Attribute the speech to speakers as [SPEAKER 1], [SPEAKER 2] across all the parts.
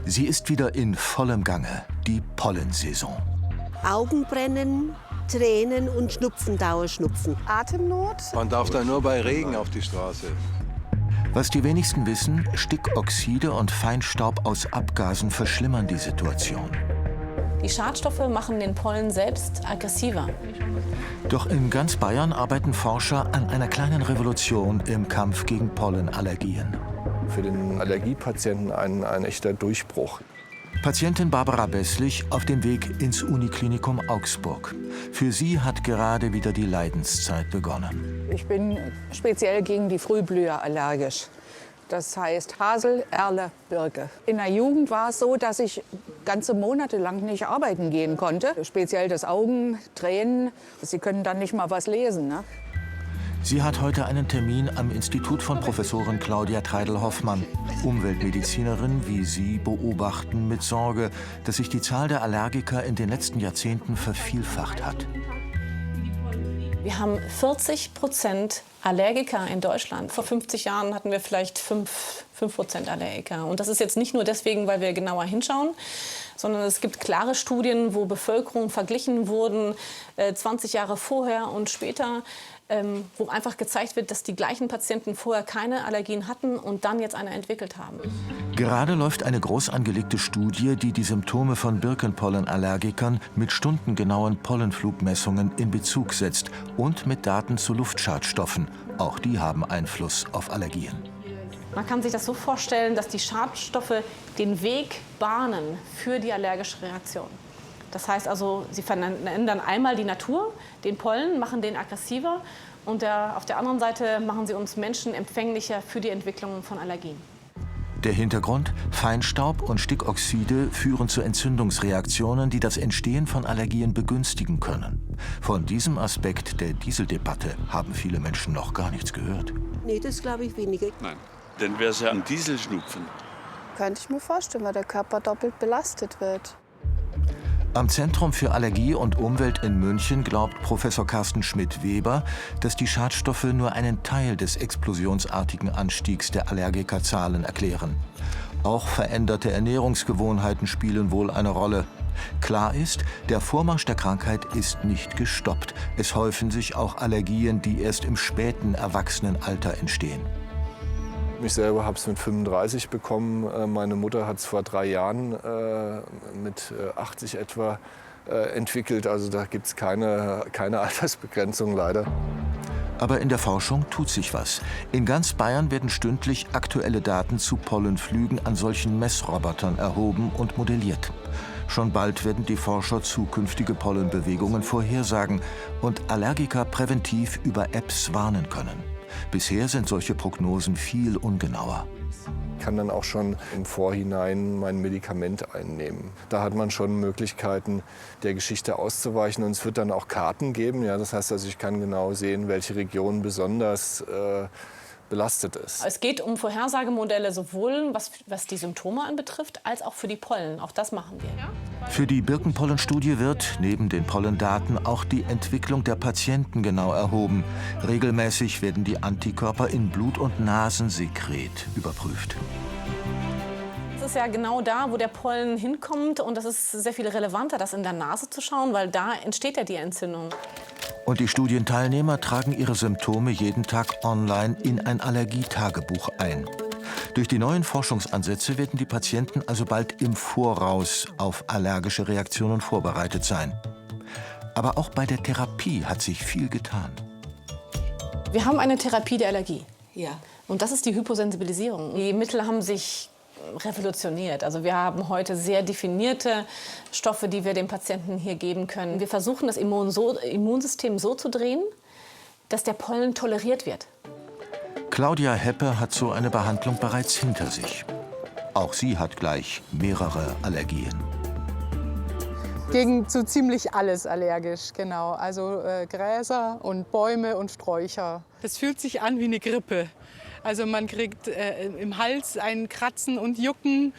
[SPEAKER 1] Sie ist wieder in vollem Gange, die Pollensaison.
[SPEAKER 2] Augenbrennen, Tränen und Schnupfen, Dauerschnupfen.
[SPEAKER 3] Atemnot.
[SPEAKER 4] Man darf da nur bei Regen auf die Straße.
[SPEAKER 1] Was die wenigsten wissen, Stickoxide und Feinstaub aus Abgasen verschlimmern die Situation.
[SPEAKER 5] Die Schadstoffe machen den Pollen selbst aggressiver.
[SPEAKER 1] Doch in ganz Bayern arbeiten Forscher an einer kleinen Revolution im Kampf gegen Pollenallergien.
[SPEAKER 6] Für den Allergiepatienten ein echter Durchbruch.
[SPEAKER 1] Patientin Barbara Besslich auf dem Weg ins Uniklinikum Augsburg. Für sie hat gerade wieder die Leidenszeit begonnen.
[SPEAKER 3] Ich bin speziell gegen die Frühblüher allergisch. Das heißt Hasel, Erle, Birke. In der Jugend war es so, dass ich ganze Monate lang nicht arbeiten gehen konnte. Speziell das Augen, Tränen. Sie können dann nicht mal was lesen, ne?
[SPEAKER 1] Sie hat heute einen Termin am Institut von Professorin Claudia Treidel-Hoffmann. Umweltmedizinerin wie sie beobachten mit Sorge, dass sich die Zahl der Allergiker in den letzten Jahrzehnten vervielfacht hat.
[SPEAKER 5] Wir haben 40% Allergiker in Deutschland. Vor 50 Jahren hatten wir vielleicht 5% Allergiker. Und das ist jetzt nicht nur deswegen, weil wir genauer hinschauen, sondern es gibt klare Studien, wo Bevölkerung verglichen wurden, 20 Jahre vorher und später, wo einfach gezeigt wird, dass die gleichen Patienten vorher keine Allergien hatten und dann jetzt eine entwickelt haben.
[SPEAKER 1] Gerade läuft eine groß angelegte Studie, die die Symptome von Birkenpollenallergikern mit stundengenauen Pollenflugmessungen in Bezug setzt und mit Daten zu Luftschadstoffen. Auch die haben Einfluss auf Allergien.
[SPEAKER 5] Man kann sich das so vorstellen, dass die Schadstoffe den Weg bahnen für die allergische Reaktion. Das heißt also, sie verändern einmal die Natur, den Pollen, machen den aggressiver und auf der anderen Seite machen sie uns Menschen empfänglicher für die Entwicklung von Allergien.
[SPEAKER 1] Der Hintergrund? Feinstaub und Stickoxide führen zu Entzündungsreaktionen, die das Entstehen von Allergien begünstigen können. Von diesem Aspekt der Dieseldebatte haben viele Menschen noch gar nichts gehört.
[SPEAKER 2] Nee, das glaube ich weniger.
[SPEAKER 7] Nein, dann wäre es ja ein Dieselschnupfen.
[SPEAKER 3] Könnte ich mir vorstellen, weil der Körper doppelt belastet wird.
[SPEAKER 1] Am Zentrum für Allergie und Umwelt in München glaubt Professor Carsten Schmidt-Weber, dass die Schadstoffe nur einen Teil des explosionsartigen Anstiegs der Allergikerzahlen erklären. Auch veränderte Ernährungsgewohnheiten spielen wohl eine Rolle. Klar ist, der Vormarsch der Krankheit ist nicht gestoppt. Es häufen sich auch Allergien, die erst im späten Erwachsenenalter entstehen.
[SPEAKER 6] Ich selber habe es mit 35 bekommen. Meine Mutter hat es vor 3 Jahren mit 80 etwa entwickelt. Also da gibt es keine Altersbegrenzung leider.
[SPEAKER 1] Aber in der Forschung tut sich was. In ganz Bayern werden stündlich aktuelle Daten zu Pollenflügen an solchen Messrobotern erhoben und modelliert. Schon bald werden die Forscher zukünftige Pollenbewegungen vorhersagen und Allergiker präventiv über Apps warnen können. Bisher sind solche Prognosen viel ungenauer.
[SPEAKER 6] Ich kann dann auch schon im Vorhinein mein Medikament einnehmen. Da hat man schon Möglichkeiten, der Geschichte auszuweichen. Und es wird dann auch Karten geben. Ja, das heißt, also ich kann genau sehen, welche Region besonders belastet ist.
[SPEAKER 5] Es geht um Vorhersagemodelle sowohl was die Symptome anbetrifft, als auch für die Pollen. Auch das machen wir.
[SPEAKER 1] Für die Birkenpollenstudie wird neben den Pollendaten auch die Entwicklung der Patienten genau erhoben. Regelmäßig werden die Antikörper in Blut- und Nasensekret überprüft.
[SPEAKER 5] Das ist ja genau da, wo der Pollen hinkommt. Und das ist sehr viel relevanter, das in der Nase zu schauen, weil da entsteht ja die Entzündung.
[SPEAKER 1] Und die Studienteilnehmer tragen ihre Symptome jeden Tag online in ein Allergietagebuch ein. Durch die neuen Forschungsansätze werden die Patienten also bald im Voraus auf allergische Reaktionen vorbereitet sein. Aber auch bei der Therapie hat sich viel getan.
[SPEAKER 5] Wir haben eine Therapie der Allergie.
[SPEAKER 2] Ja.
[SPEAKER 5] Und das ist die Hyposensibilisierung. Die Mittel haben sich revolutioniert. Also wir haben heute sehr definierte Stoffe, die wir dem Patienten hier geben können. Wir versuchen, das Immunsystem so zu drehen, dass der Pollen toleriert wird.
[SPEAKER 1] Claudia Heppe hat so eine Behandlung bereits hinter sich. Auch sie hat gleich mehrere Allergien.
[SPEAKER 8] Gegen so ziemlich alles allergisch, genau. Also Gräser und Bäume und Sträucher. Das fühlt sich an wie eine Grippe. Also man kriegt im Hals ein Kratzen und Jucken,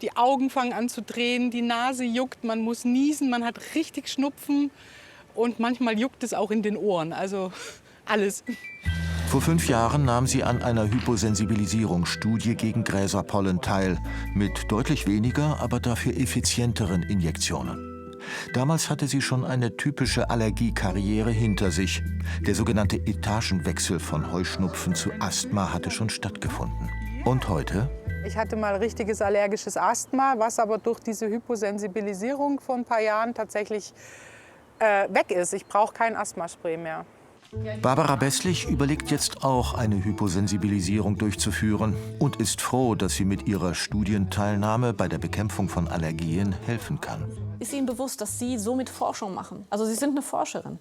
[SPEAKER 8] die Augen fangen an zu drehen, die Nase juckt, man muss niesen, man hat richtig Schnupfen und manchmal juckt es auch in den Ohren, also alles.
[SPEAKER 1] Vor 5 Jahren nahm sie an einer Hyposensibilisierungsstudie gegen Gräserpollen teil, mit deutlich weniger, aber dafür effizienteren Injektionen. Damals hatte sie schon eine typische Allergiekarriere hinter sich. Der sogenannte Etagenwechsel von Heuschnupfen zu Asthma hatte schon stattgefunden. Und heute?
[SPEAKER 8] Ich hatte mal richtiges allergisches Asthma, was aber durch diese Hyposensibilisierung vor ein paar Jahren tatsächlich weg ist. Ich brauche kein Asthmaspray mehr.
[SPEAKER 1] Barbara Besslich überlegt jetzt auch, eine Hyposensibilisierung durchzuführen und ist froh, dass sie mit ihrer Studienteilnahme bei der Bekämpfung von Allergien helfen kann.
[SPEAKER 5] Ist Ihnen bewusst, dass Sie somit Forschung machen? Also Sie sind eine Forscherin.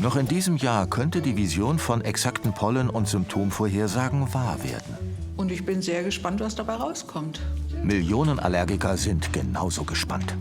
[SPEAKER 1] Noch in diesem Jahr könnte die Vision von exakten Pollen- und Symptomvorhersagen wahr werden.
[SPEAKER 9] Und ich bin sehr gespannt, was dabei rauskommt.
[SPEAKER 1] Millionen Allergiker sind genauso gespannt.